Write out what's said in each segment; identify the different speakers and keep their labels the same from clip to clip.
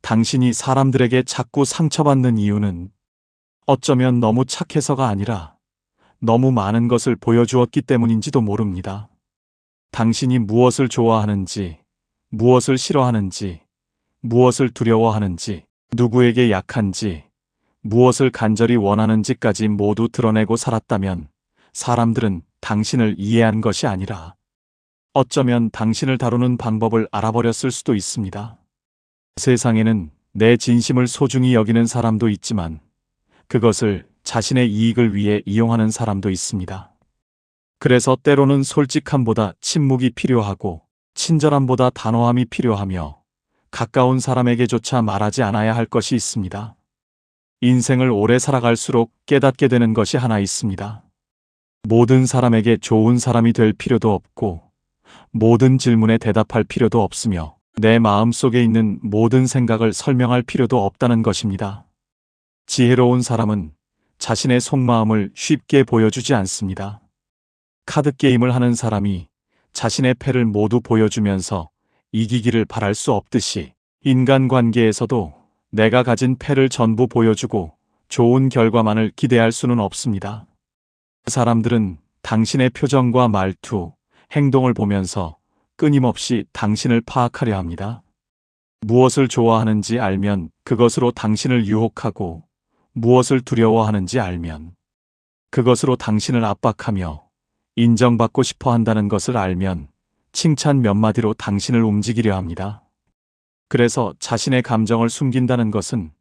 Speaker 1: 당신이 사람들에게 자꾸 상처받는 이유는 어쩌면 너무 착해서가 아니라 너무 많은 것을 보여주었기 때문인지도 모릅니다. 당신이 무엇을 좋아하는지, 무엇을 싫어하는지, 무엇을 두려워하는지, 누구에게 약한지, 무엇을 간절히 원하는지까지 모두 드러내고 살았다면 사람들은 당신을 이해한 것이 아니라 어쩌면 당신을 다루는 방법을 알아버렸을 수도 있습니다. 세상에는 내 진심을 소중히 여기는 사람도 있지만 그것을 자신의 이익을 위해 이용하는 사람도 있습니다. 그래서 때로는 솔직함보다 침묵이 필요하고 친절함보다 단호함이 필요하며 가까운 사람에게조차 말하지 않아야 할 것이 있습니다. 인생을 오래 살아갈수록 깨닫게 되는 것이 하나 있습니다. 모든 사람에게 좋은 사람이 될 필요도 없고 모든 질문에 대답할 필요도 없으며 내 마음속에 있는 모든 생각을 설명할 필요도 없다는 것입니다. 지혜로운 사람은 자신의 속마음을 쉽게 보여주지 않습니다. 카드게임을 하는 사람이 자신의 패를 모두 보여주면서 이기기를 바랄 수 없듯이 인간관계에서도 내가 가진 패를 전부 보여주고 좋은 결과만을 기대할 수는 없습니다. 사람들은 당신의 표정과 말투, 행동을 보면서 끊임없이 당신을 파악하려 합니다. 무엇을 좋아하는지 알면 그것으로 당신을 유혹하고 무엇을 두려워하는지 알면 그것으로 당신을 압박하며 인정받고 싶어 한다는 것을 알면 칭찬 몇 마디로 당신을 움직이려 합니다. 그래서 자신의 감정을 숨긴다는 것은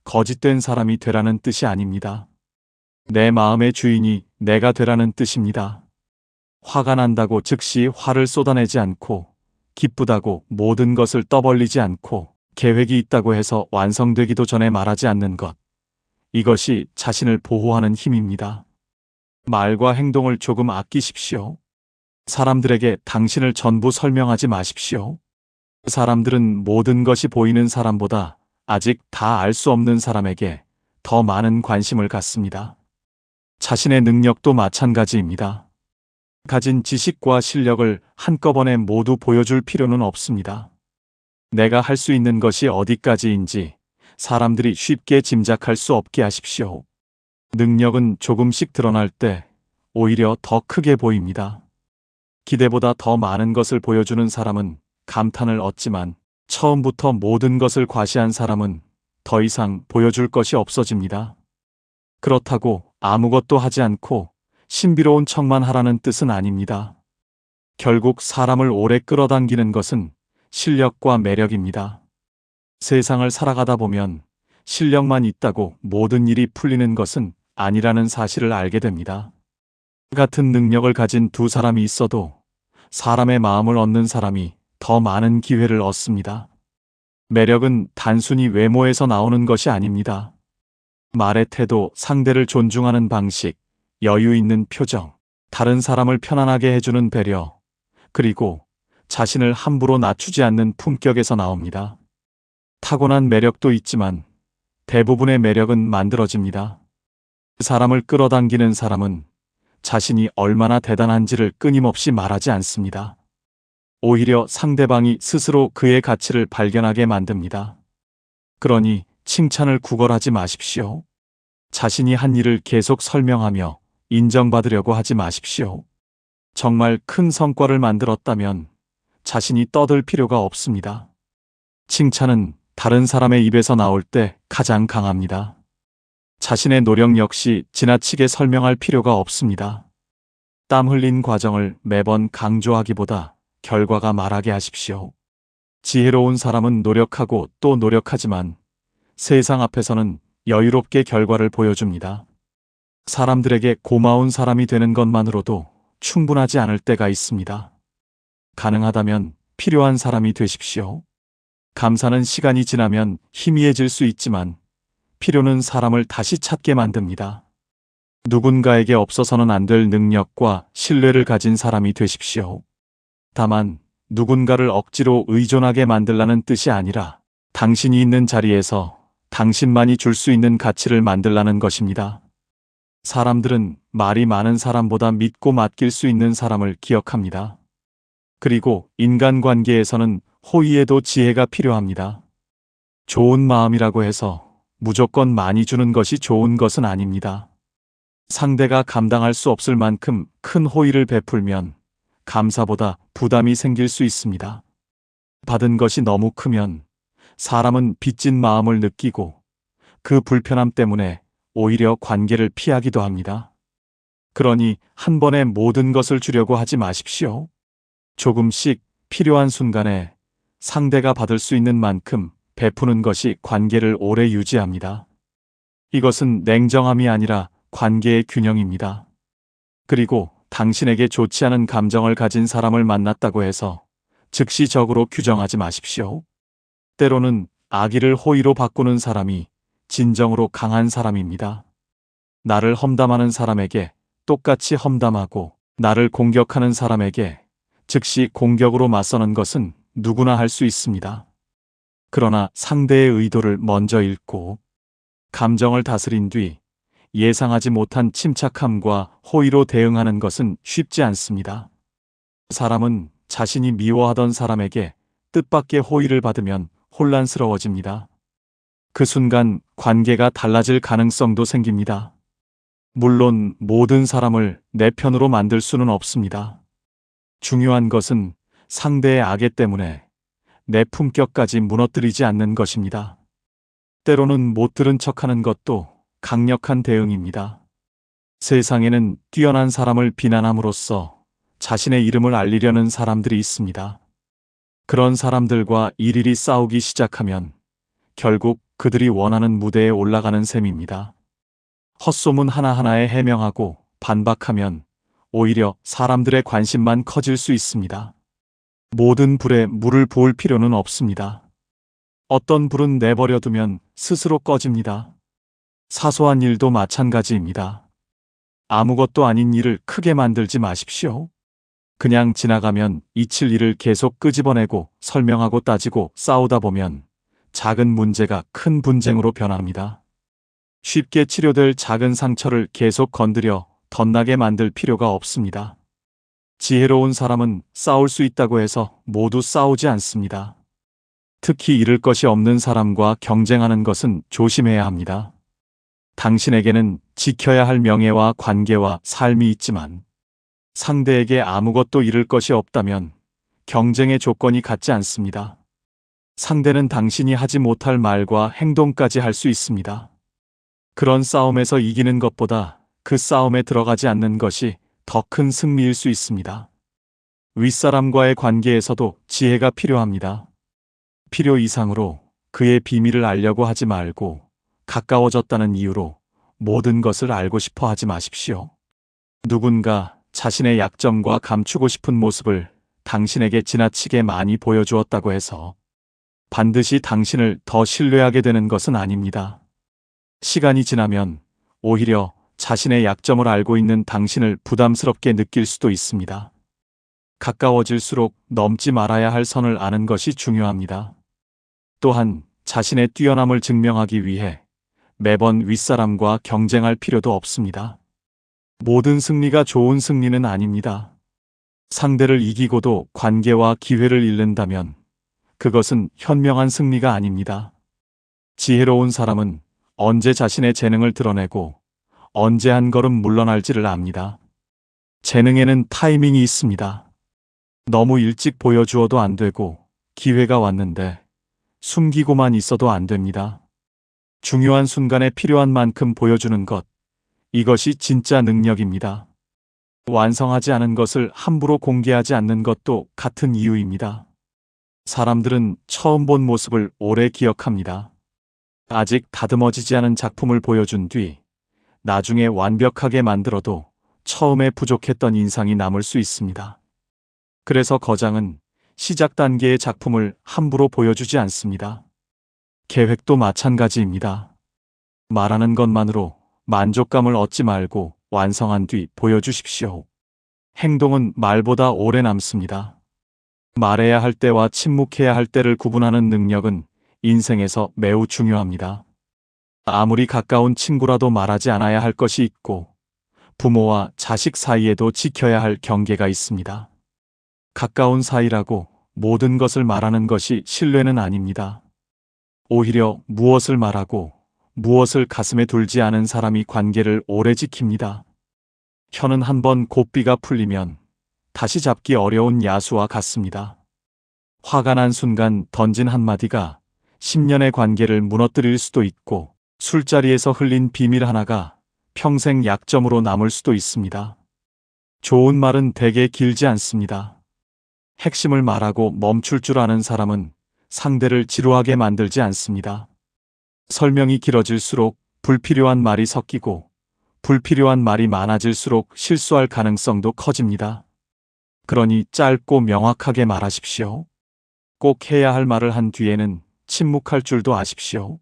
Speaker 1: 거짓된 사람이 되라는 뜻이 아닙니다. 내 마음의 주인이 내가 되라는 뜻입니다. 화가 난다고 즉시 화를 쏟아내지 않고 기쁘다고 모든 것을 떠벌리지 않고 계획이 있다고 해서 완성되기도 전에 말하지 않는 것. 이것이 자신을 보호하는 힘입니다. 말과 행동을 조금 아끼십시오. 사람들에게 당신을 전부 설명하지 마십시오. 사람들은 모든 것이 보이는 사람보다 아직 다 알 수 없는 사람에게 더 많은 관심을 갖습니다. 자신의 능력도 마찬가지입니다. 가진 지식과 실력을 한꺼번에 모두 보여줄 필요는 없습니다. 내가 할 수 있는 것이 어디까지인지 사람들이 쉽게 짐작할 수 없게 하십시오. 능력은 조금씩 드러날 때 오히려 더 크게 보입니다. 기대보다 더 많은 것을 보여주는 사람은 감탄을 얻지만 처음부터 모든 것을 과시한 사람은 더 이상 보여줄 것이 없어집니다. 그렇다고 아무것도 하지 않고 신비로운 척만 하라는 뜻은 아닙니다. 결국 사람을 오래 끌어당기는 것은 실력과 매력입니다. 세상을 살아가다 보면 실력만 있다고 모든 일이 풀리는 것은 아니라는 사실을 알게 됩니다. 같은 능력을 가진 두 사람이 있어도 사람의 마음을 얻는 사람이 더 많은 기회를 얻습니다. 매력은 단순히 외모에서 나오는 것이 아닙니다. 말의 태도, 상대를 존중하는 방식, 여유 있는 표정, 다른 사람을 편안하게 해주는 배려, 그리고 자신을 함부로 낮추지 않는 품격에서 나옵니다. 타고난 매력도 있지만 대부분의 매력은 만들어집니다. 사람을 끌어당기는 사람은 자신이 얼마나 대단한지를 끊임없이 말하지 않습니다. 오히려 상대방이 스스로 그의 가치를 발견하게 만듭니다. 그러니 칭찬을 구걸하지 마십시오. 자신이 한 일을 계속 설명하며 인정받으려고 하지 마십시오. 정말 큰 성과를 만들었다면 자신이 떠들 필요가 없습니다. 칭찬은 다른 사람의 입에서 나올 때 가장 강합니다. 자신의 노력 역시 지나치게 설명할 필요가 없습니다. 땀 흘린 과정을 매번 강조하기보다 결과가 말하게 하십시오. 지혜로운 사람은 노력하고 또 노력하지만 세상 앞에서는 여유롭게 결과를 보여줍니다. 사람들에게 고마운 사람이 되는 것만으로도 충분하지 않을 때가 있습니다. 가능하다면 필요한 사람이 되십시오. 감사는 시간이 지나면 희미해질 수 있지만 필요는 사람을 다시 찾게 만듭니다. 누군가에게 없어서는 안 될 능력과 신뢰를 가진 사람이 되십시오. 다만 누군가를 억지로 의존하게 만들라는 뜻이 아니라 당신이 있는 자리에서 당신만이 줄 수 있는 가치를 만들라는 것입니다. 사람들은 말이 많은 사람보다 믿고 맡길 수 있는 사람을 기억합니다. 그리고 인간관계에서는 호의에도 지혜가 필요합니다. 좋은 마음이라고 해서 무조건 많이 주는 것이 좋은 것은 아닙니다. 상대가 감당할 수 없을 만큼 큰 호의를 베풀면 감사보다 부담이 생길 수 있습니다. 받은 것이 너무 크면 사람은 빚진 마음을 느끼고 그 불편함 때문에 오히려 관계를 피하기도 합니다. 그러니 한 번에 모든 것을 주려고 하지 마십시오. 조금씩 필요한 순간에 상대가 받을 수 있는 만큼 베푸는 것이 관계를 오래 유지합니다. 이것은 냉정함이 아니라 관계의 균형입니다. 그리고 당신에게 좋지 않은 감정을 가진 사람을 만났다고 해서 즉시 적으로 규정하지 마십시오. 때로는 악의를 호의로 바꾸는 사람이 진정으로 강한 사람입니다. 나를 험담하는 사람에게 똑같이 험담하고 나를 공격하는 사람에게 즉시 공격으로 맞서는 것은 누구나 할 수 있습니다. 그러나 상대의 의도를 먼저 읽고 감정을 다스린 뒤 예상하지 못한 침착함과 호의로 대응하는 것은 쉽지 않습니다. 사람은 자신이 미워하던 사람에게 뜻밖의 호의를 받으면 혼란스러워집니다. 그 순간 관계가 달라질 가능성도 생깁니다. 물론 모든 사람을 내 편으로 만들 수는 없습니다. 중요한 것은 상대의 악의 때문에 내 품격까지 무너뜨리지 않는 것입니다. 때로는 못 들은 척하는 것도 강력한 대응입니다. 세상에는 뛰어난 사람을 비난함으로써 자신의 이름을 알리려는 사람들이 있습니다. 그런 사람들과 일일이 싸우기 시작하면 결국 그들이 원하는 무대에 올라가는 셈입니다. 헛소문 하나하나에 해명하고 반박하면 오히려 사람들의 관심만 커질 수 있습니다. 모든 불에 물을 부을 필요는 없습니다. 어떤 불은 내버려 두면 스스로 꺼집니다. 사소한 일도 마찬가지입니다. 아무것도 아닌 일을 크게 만들지 마십시오. 그냥 지나가면 잊힐 일을 계속 끄집어내고 설명하고 따지고 싸우다 보면 작은 문제가 큰 분쟁으로 변합니다. 쉽게 치료될 작은 상처를 계속 건드려 덧나게 만들 필요가 없습니다. 지혜로운 사람은 싸울 수 있다고 해서 모두 싸우지 않습니다. 특히 잃을 것이 없는 사람과 경쟁하는 것은 조심해야 합니다. 당신에게는 지켜야 할 명예와 관계와 삶이 있지만 상대에게 아무것도 잃을 것이 없다면 경쟁의 조건이 같지 않습니다. 상대는 당신이 하지 못할 말과 행동까지 할 수 있습니다. 그런 싸움에서 이기는 것보다 그 싸움에 들어가지 않는 것이 더 큰 승리일 수 있습니다. 윗사람과의 관계에서도 지혜가 필요합니다. 필요 이상으로 그의 비밀을 알려고 하지 말고 가까워졌다는 이유로 모든 것을 알고 싶어 하지 마십시오. 누군가 자신의 약점과 감추고 싶은 모습을 당신에게 지나치게 많이 보여주었다고 해서 반드시 당신을 더 신뢰하게 되는 것은 아닙니다. 시간이 지나면 오히려 자신의 약점을 알고 있는 당신을 부담스럽게 느낄 수도 있습니다. 가까워질수록 넘지 말아야 할 선을 아는 것이 중요합니다. 또한 자신의 뛰어남을 증명하기 위해 매번 윗사람과 경쟁할 필요도 없습니다. 모든 승리가 좋은 승리는 아닙니다. 상대를 이기고도 관계와 기회를 잃는다면 그것은 현명한 승리가 아닙니다. 지혜로운 사람은 언제 자신의 재능을 드러내고 언제 한 걸음 물러날지를 압니다. 재능에는 타이밍이 있습니다. 너무 일찍 보여주어도 안 되고 기회가 왔는데 숨기고만 있어도 안 됩니다. 중요한 순간에 필요한 만큼 보여주는 것, 이것이 진짜 능력입니다. 완성하지 않은 것을 함부로 공개하지 않는 것도 같은 이유입니다. 사람들은 처음 본 모습을 오래 기억합니다. 아직 다듬어지지 않은 작품을 보여준 뒤 나중에 완벽하게 만들어도 처음에 부족했던 인상이 남을 수 있습니다. 그래서 거장은 시작 단계의 작품을 함부로 보여주지 않습니다. 계획도 마찬가지입니다. 말하는 것만으로 만족감을 얻지 말고 완성한 뒤 보여주십시오. 행동은 말보다 오래 남습니다. 말해야 할 때와 침묵해야 할 때를 구분하는 능력은 인생에서 매우 중요합니다. 아무리 가까운 친구라도 말하지 않아야 할 것이 있고 부모와 자식 사이에도 지켜야 할 경계가 있습니다. 가까운 사이라고 모든 것을 말하는 것이 신뢰는 아닙니다. 오히려 무엇을 말하고 무엇을 가슴에 둘지 않은 사람이 관계를 오래 지킵니다. 혀는 한번 고삐가 풀리면 다시 잡기 어려운 야수와 같습니다. 화가 난 순간 던진 한마디가 10년의 관계를 무너뜨릴 수도 있고, 술자리에서 흘린 비밀 하나가 평생 약점으로 남을 수도 있습니다. 좋은 말은 대개 길지 않습니다. 핵심을 말하고 멈출 줄 아는 사람은 상대를 지루하게 만들지 않습니다. 설명이 길어질수록 불필요한 말이 섞이고, 불필요한 말이 많아질수록 실수할 가능성도 커집니다. 그러니 짧고 명확하게 말하십시오. 꼭 해야 할 말을 한 뒤에는 침묵할 줄도 아십시오.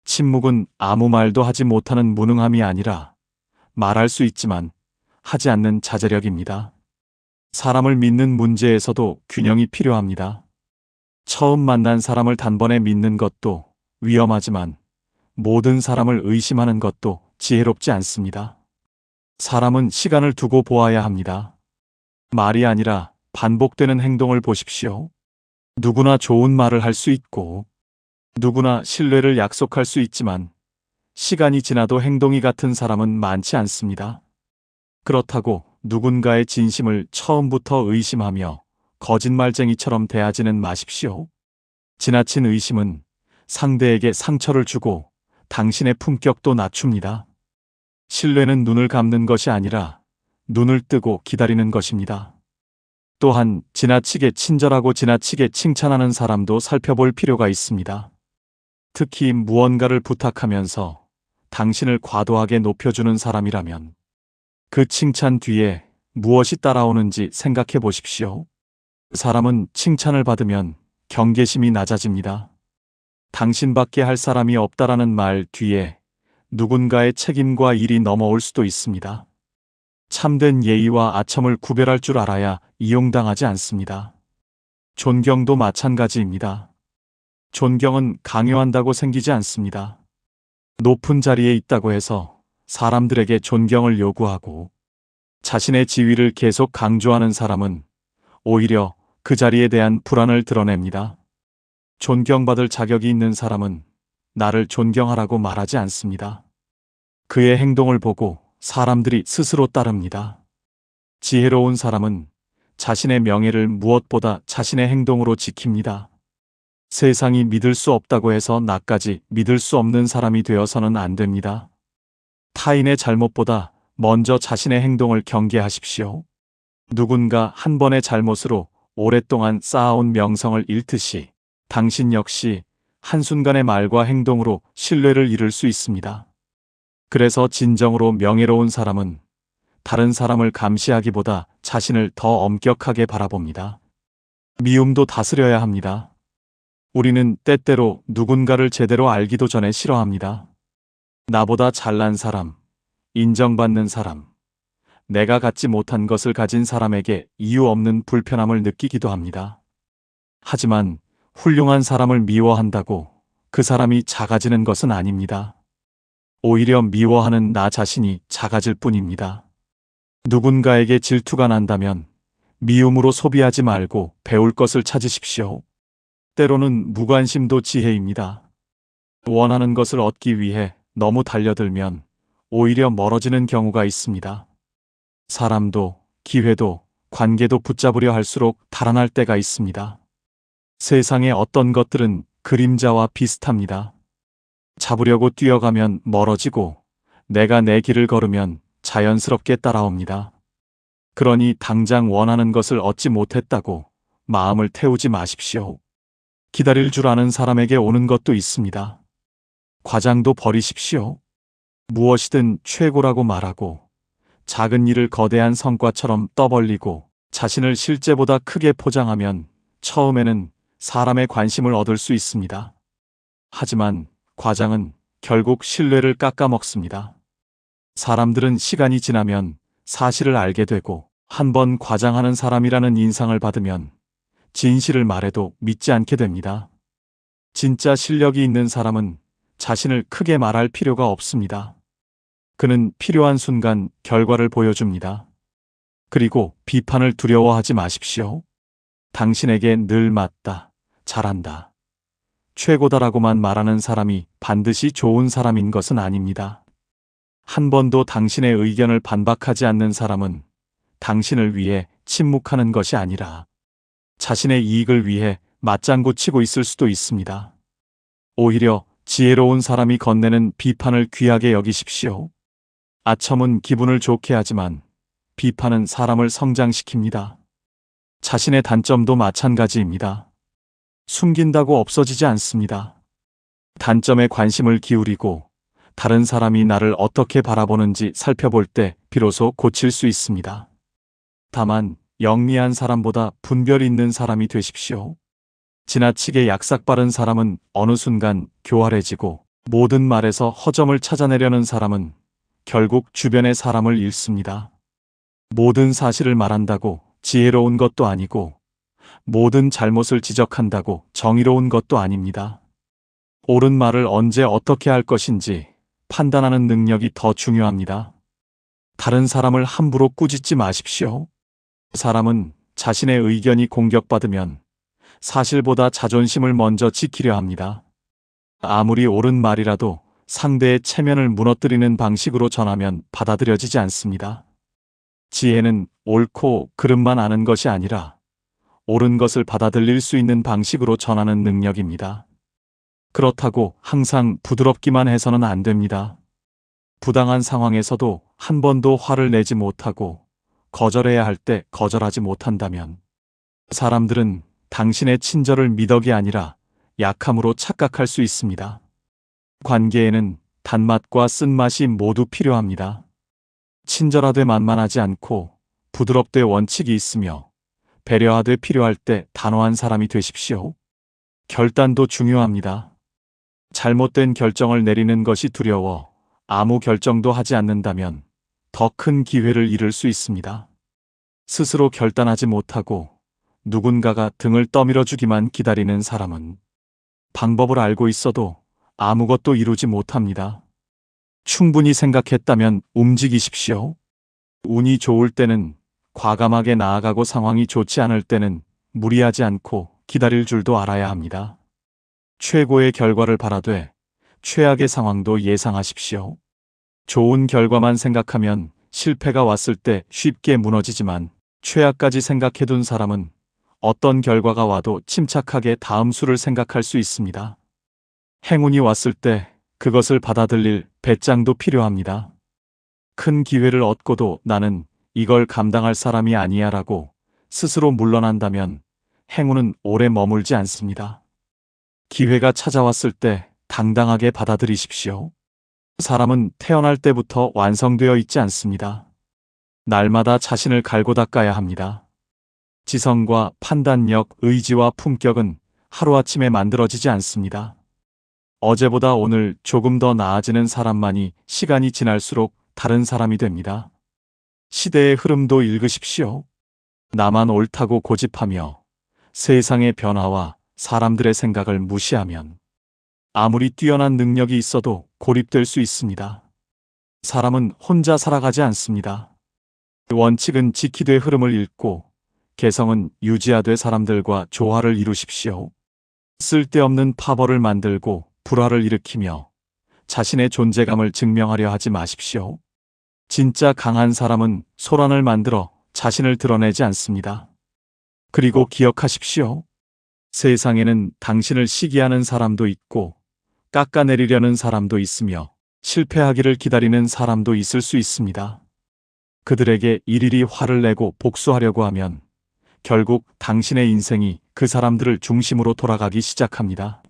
Speaker 1: 침묵은 아무 말도 하지 못하는 무능함이 아니라 말할 수 있지만 하지 않는 자제력입니다. 사람을 믿는 문제에서도 균형이 필요합니다. 처음 만난 사람을 단번에 믿는 것도 위험하지만 모든 사람을 의심하는 것도 지혜롭지 않습니다. 사람은 시간을 두고 보아야 합니다. 말이 아니라 반복되는 행동을 보십시오. 누구나 좋은 말을 할 수 있고, 누구나 신뢰를 약속할 수 있지만 시간이 지나도 행동이 같은 사람은 많지 않습니다. 그렇다고 누군가의 진심을 처음부터 의심하며 거짓말쟁이처럼 대하지는 마십시오. 지나친 의심은 상대에게 상처를 주고 당신의 품격도 낮춥니다. 신뢰는 눈을 감는 것이 아니라 눈을 뜨고 기다리는 것입니다. 또한 지나치게 친절하고 지나치게 칭찬하는 사람도 살펴볼 필요가 있습니다. 특히 무언가를 부탁하면서 당신을 과도하게 높여주는 사람이라면 그 칭찬 뒤에 무엇이 따라오는지 생각해 보십시오. 사람은 칭찬을 받으면 경계심이 낮아집니다. 당신밖에 할 사람이 없다라는 말 뒤에 누군가의 책임과 일이 넘어올 수도 있습니다. 참된 예의와 아첨을 구별할 줄 알아야 이용당하지 않습니다. 존경도 마찬가지입니다. 존경은 강요한다고 생기지 않습니다. 높은 자리에 있다고 해서 사람들에게 존경을 요구하고 자신의 지위를 계속 강조하는 사람은 오히려 그 자리에 대한 불안을 드러냅니다. 존경받을 자격이 있는 사람은 나를 존경하라고 말하지 않습니다. 그의 행동을 보고 사람들이 스스로 따릅니다. 지혜로운 사람은 자신의 명예를 무엇보다 자신의 행동으로 지킵니다. 세상이 믿을 수 없다고 해서 나까지 믿을 수 없는 사람이 되어서는 안 됩니다. 타인의 잘못보다 먼저 자신의 행동을 경계하십시오. 누군가 한 번의 잘못으로 오랫동안 쌓아온 명성을 잃듯이 당신 역시 한순간의 말과 행동으로 신뢰를 잃을 수 있습니다. 그래서 진정으로 명예로운 사람은 다른 사람을 감시하기보다 자신을 더 엄격하게 바라봅니다. 미움도 다스려야 합니다. 우리는 때때로 누군가를 제대로 알기도 전에 싫어합니다. 나보다 잘난 사람, 인정받는 사람, 내가 갖지 못한 것을 가진 사람에게 이유 없는 불편함을 느끼기도 합니다. 하지만 훌륭한 사람을 미워한다고 그 사람이 작아지는 것은 아닙니다. 오히려 미워하는 나 자신이 작아질 뿐입니다. 누군가에게 질투가 난다면 미움으로 소비하지 말고 배울 것을 찾으십시오. 때로는 무관심도 지혜입니다. 원하는 것을 얻기 위해 너무 달려들면 오히려 멀어지는 경우가 있습니다. 사람도 기회도 관계도 붙잡으려 할수록 달아날 때가 있습니다. 세상의 어떤 것들은 그림자와 비슷합니다. 잡으려고 뛰어가면 멀어지고 내가 내 길을 걸으면 자연스럽게 따라옵니다. 그러니 당장 원하는 것을 얻지 못했다고 마음을 태우지 마십시오. 기다릴 줄 아는 사람에게 오는 것도 있습니다. 과장도 버리십시오. 무엇이든 최고라고 말하고 작은 일을 거대한 성과처럼 떠벌리고 자신을 실제보다 크게 포장하면 처음에는 사람의 관심을 얻을 수 있습니다. 하지만 과장은 결국 신뢰를 깎아먹습니다. 사람들은 시간이 지나면 사실을 알게 되고 한번 과장하는 사람이라는 인상을 받으면 진실을 말해도 믿지 않게 됩니다. 진짜 실력이 있는 사람은 자신을 크게 말할 필요가 없습니다. 그는 필요한 순간 결과를 보여줍니다. 그리고 비판을 두려워하지 마십시오. 당신에게 늘 맞다, 잘한다, 최고다라고만 말하는 사람이 반드시 좋은 사람인 것은 아닙니다. 한 번도 당신의 의견을 반박하지 않는 사람은 당신을 위해 침묵하는 것이 아니라 자신의 이익을 위해 맞장구 치고 있을 수도 있습니다. 오히려 지혜로운 사람이 건네는 비판을 귀하게 여기십시오. 아첨은 기분을 좋게 하지만 비판은 사람을 성장시킵니다. 자신의 단점도 마찬가지입니다. 숨긴다고 없어지지 않습니다. 단점에 관심을 기울이고 다른 사람이 나를 어떻게 바라보는지 살펴볼 때 비로소 고칠 수 있습니다. 다만 영리한 사람보다 분별 있는 사람이 되십시오. 지나치게 약삭빠른 사람은 어느 순간 교활해지고 모든 말에서 허점을 찾아내려는 사람은 결국 주변의 사람을 잃습니다. 모든 사실을 말한다고 지혜로운 것도 아니고 모든 잘못을 지적한다고 정의로운 것도 아닙니다. 옳은 말을 언제 어떻게 할 것인지 판단하는 능력이 더 중요합니다. 다른 사람을 함부로 꾸짖지 마십시오. 사람은 자신의 의견이 공격받으면 사실보다 자존심을 먼저 지키려 합니다. 아무리 옳은 말이라도 상대의 체면을 무너뜨리는 방식으로 전하면 받아들여지지 않습니다. 지혜는 옳고 그름만 아는 것이 아니라 옳은 것을 받아들일 수 있는 방식으로 전하는 능력입니다. 그렇다고 항상 부드럽기만 해서는 안 됩니다. 부당한 상황에서도 한 번도 화를 내지 못하고 거절해야 할 때 거절하지 못한다면 사람들은 당신의 친절을 미덕이 아니라 약함으로 착각할 수 있습니다. 관계에는 단맛과 쓴맛이 모두 필요합니다. 친절하되 만만하지 않고 부드럽되 원칙이 있으며 배려하되 필요할 때 단호한 사람이 되십시오. 결단도 중요합니다. 잘못된 결정을 내리는 것이 두려워 아무 결정도 하지 않는다면 더 큰 기회를 잃을 수 있습니다. 스스로 결단하지 못하고 누군가가 등을 떠밀어 주기만 기다리는 사람은 방법을 알고 있어도 아무것도 이루지 못합니다. 충분히 생각했다면 움직이십시오. 운이 좋을 때는 과감하게 나아가고 상황이 좋지 않을 때는 무리하지 않고 기다릴 줄도 알아야 합니다. 최고의 결과를 바라되 최악의 상황도 예상하십시오. 좋은 결과만 생각하면 실패가 왔을 때 쉽게 무너지지만 최악까지 생각해둔 사람은 어떤 결과가 와도 침착하게 다음 수를 생각할 수 있습니다. 행운이 왔을 때 그것을 받아들일 배짱도 필요합니다. 큰 기회를 얻고도 나는 이걸 감당할 사람이 아니야 라고 스스로 물러난다면 행운은 오래 머물지 않습니다. 기회가 찾아왔을 때 당당하게 받아들이십시오. 사람은 태어날 때부터 완성되어 있지 않습니다. 날마다 자신을 갈고 닦아야 합니다. 지성과 판단력, 의지와 품격은 하루아침에 만들어지지 않습니다. 어제보다 오늘 조금 더 나아지는 사람만이 시간이 지날수록 다른 사람이 됩니다. 시대의 흐름도 읽으십시오. 나만 옳다고 고집하며 세상의 변화와 사람들의 생각을 무시하면 아무리 뛰어난 능력이 있어도 고립될 수 있습니다. 사람은 혼자 살아가지 않습니다. 원칙은 지키되 흐름을 읽고 개성은 유지하되 사람들과 조화를 이루십시오. 쓸데없는 파벌을 만들고 불화를 일으키며 자신의 존재감을 증명하려 하지 마십시오. 진짜 강한 사람은 소란을 만들어 자신을 드러내지 않습니다. 그리고 기억하십시오. 세상에는 당신을 시기하는 사람도 있고 깎아내리려는 사람도 있으며 실패하기를 기다리는 사람도 있을 수 있습니다. 그들에게 일일이 화를 내고 복수하려고 하면 결국 당신의 인생이 그 사람들을 중심으로 돌아가기 시작합니다.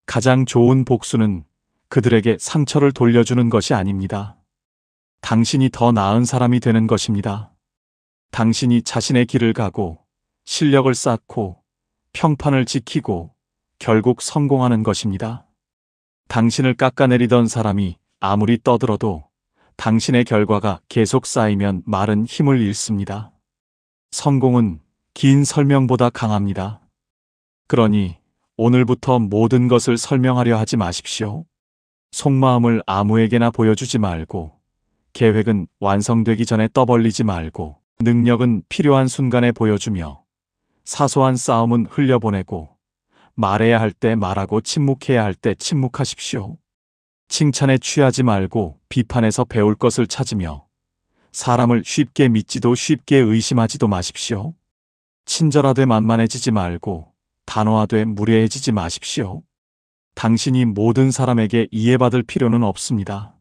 Speaker 1: 가장 좋은 복수는 그들에게 상처를 돌려주는 것이 아닙니다. 당신이 더 나은 사람이 되는 것입니다. 당신이 자신의 길을 가고 실력을 쌓고 평판을 지키고 결국 성공하는 것입니다. 당신을 깎아내리던 사람이 아무리 떠들어도 당신의 결과가 계속 쌓이면 말은 힘을 잃습니다. 성공은 긴 설명보다 강합니다. 그러니 오늘부터 모든 것을 설명하려 하지 마십시오. 속마음을 아무에게나 보여주지 말고 계획은 완성되기 전에 떠벌리지 말고 능력은 필요한 순간에 보여주며 사소한 싸움은 흘려보내고 말해야 할 때 말하고 침묵해야 할 때 침묵하십시오. 칭찬에 취하지 말고 비판에서 배울 것을 찾으며 사람을 쉽게 믿지도 쉽게 의심하지도 마십시오. 친절하되 만만해지지 말고 단호하되 무례해지지 마십시오. 당신이 모든 사람에게 이해받을 필요는 없습니다.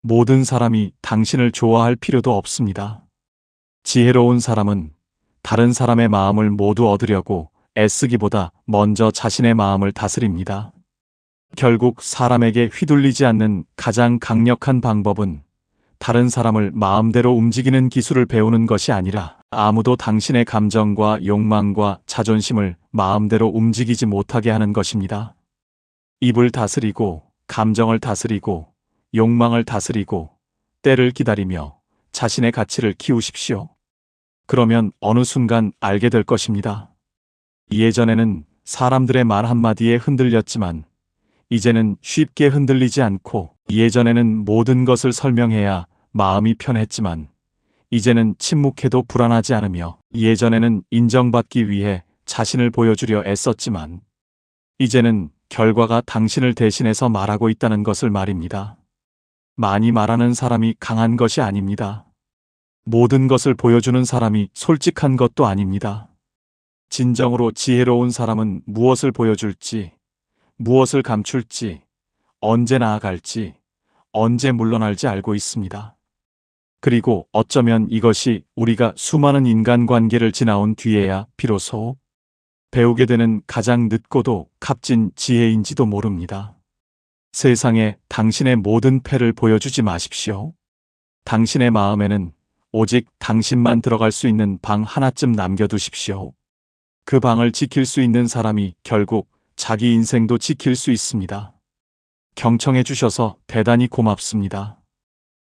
Speaker 1: 모든 사람이 당신을 좋아할 필요도 없습니다. 지혜로운 사람은 다른 사람의 마음을 모두 얻으려고 애쓰기보다 먼저 자신의 마음을 다스립니다. 결국 사람에게 휘둘리지 않는 가장 강력한 방법은 다른 사람을 마음대로 움직이는 기술을 배우는 것이 아니라 아무도 당신의 감정과 욕망과 자존심을 마음대로 움직이지 못하게 하는 것입니다. 입을 다스리고 감정을 다스리고 욕망을 다스리고 때를 기다리며 자신의 가치를 키우십시오. 그러면 어느 순간 알게 될 것입니다. 예전에는 사람들의 말 한마디에 흔들렸지만 이제는 쉽게 흔들리지 않고, 예전에는 모든 것을 설명해야 마음이 편했지만 이제는 침묵해도 불안하지 않으며, 예전에는 인정받기 위해 자신을 보여주려 애썼지만 이제는 결과가 당신을 대신해서 말하고 있다는 것을 말입니다. 많이 말하는 사람이 강한 것이 아닙니다. 모든 것을 보여주는 사람이 솔직한 것도 아닙니다. 진정으로 지혜로운 사람은 무엇을 보여줄지, 무엇을 감출지, 언제 나아갈지, 언제 물러날지 알고 있습니다. 그리고 어쩌면 이것이 우리가 수많은 인간관계를 지나온 뒤에야 비로소 배우게 되는 가장 늦고도 값진 지혜인지도 모릅니다. 세상에 당신의 모든 패를 보여주지 마십시오. 당신의 마음에는 오직 당신만 들어갈 수 있는 방 하나쯤 남겨두십시오. 그 방을 지킬 수 있는 사람이 결국 자기 인생도 지킬 수 있습니다. 경청해 주셔서 대단히 고맙습니다.